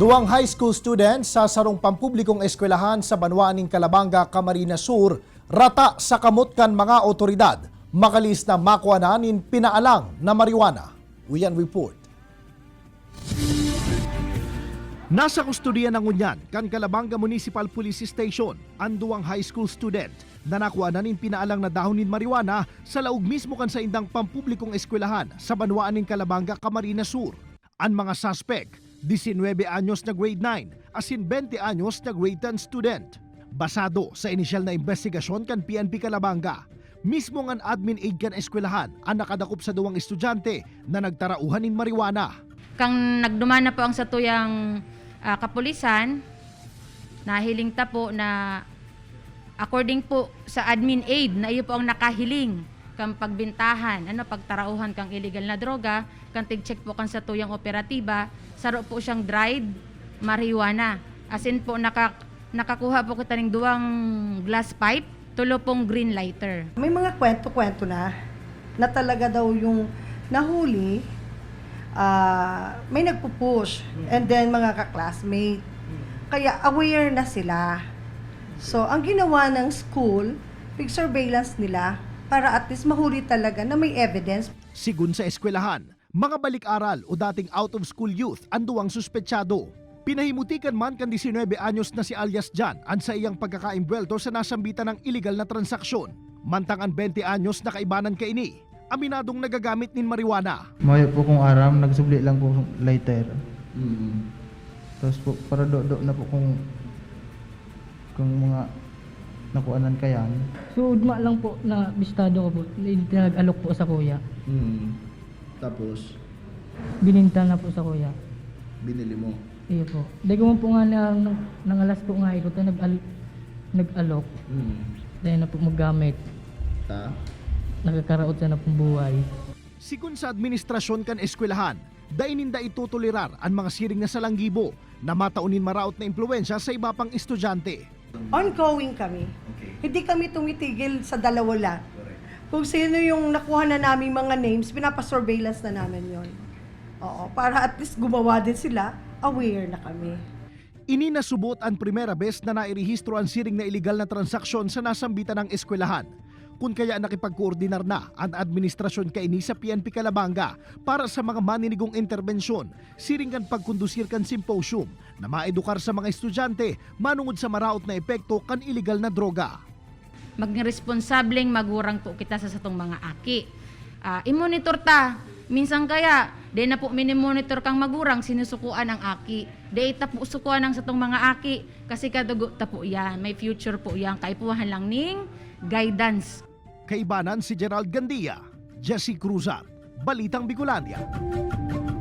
Duwang high school students sa sarong pampublikong eskwelahan sa Banwaaning Calabanga, Camarines Sur, rata sa kamot kan mga otoridad, makalis na makuananin pinaalang na marijuana. Uyan report. Nasa kustodiya ng Unyan, kan Calabanga Municipal Police Station, ang duwang high school student na nakuananin pinaalang na dahonin marijuana sa laog mismo kan sa indang pampublikong eskwelahan sa Banwaaning Calabanga, Camarines Sur. Ang mga suspect, 19 anyos na grade 9, asin 20 anyos na grade 10 student. Basado sa inisyal na investigasyon kan PNP Calabanga, mismo ang admin aid kan eskwelahan ang nakadakop sa duwang estudyante na nagtarauhan in marijuana. Kang nagdumana po ang satuyang kapulisan, nahiling ta po na according po sa admin aid na iyo po ang nakahiling kang pagbintahan, pagtarauhan kang illegal na droga, kang tig-check po kang satuyang operatiba, saro po siyang dried marijuana. As in po nakakuha po kita ng duwang glass pipe, tulo pong green lighter. May mga kwento-kwento na talaga daw yung nahuli, may nagpupush, and then mga ka-classmate. Kaya aware na sila. So, ang ginawa ng school, big surveillance nila para at least mahuli talaga na may evidence. Sigun sa eskwelahan, mga balik-aral o dating out-of-school youth ang duwang suspetsyado. Pinahimutikan man kan 19 anyos na si alias Jan ang sa iyang pagkakaimbwelto sa nasambitan ng illegal na transaksyon. Mantang ang 20 anyos na kaibanan kaini, aminadong nagagamit nin marijuana. Mayo po kung aram, nagsubli lang po lighter. Tapos po, para do na po kung mga nakuanan kayan. So, udma lang po na bistado ko po. Nag-alok po sa kuya. Tapos, Bininta na po sa kuya. binili mo. Iyo po. Dahil ko po nga nangalas po nga ito, nag-alok. Dahil na po magamit. Nakakaraot sa na pong buhay. Sigun sa administrasyon kan eskwelahan, daininda itutulirar ang mga siring na salanggibo na mataunin maraot na impluensya sa iba pang estudyante. Ongoing kami. Hindi kami tumitigil sa dalawa lang. Kung sino yung nakuha na namin mga names, pinapasurveillance na namin yon. Oo, para at least gumawa din sila, aware na kami. Ini nasubot ang primera bes na nairehistro ang siring na illegal na transaksyon sa nasambitan ng eskwelahan. Kung kaya nakipagkoordinar na ang administrasyon kaini sa PNP Calabanga para sa mga maninigong interbensyon, siringan pagkondusir kan symposium na maedukar sa mga estudyante manungod sa maraot na epekto kan illegal na droga. Magresponsableng magurang po kita sa satong mga aki. I-monitor ta. Minsan kaya, di na po mini-monitor kang magurang, sinusukuan ang aki. Di tapo sukuan ang satong mga aki. Kasi kadugo ta po yan. May future po yan. Kaipuhan lang ning guidance. Kaibanan si Gerald Gandia, Jesse Cruzat, Balitang Bicolandia.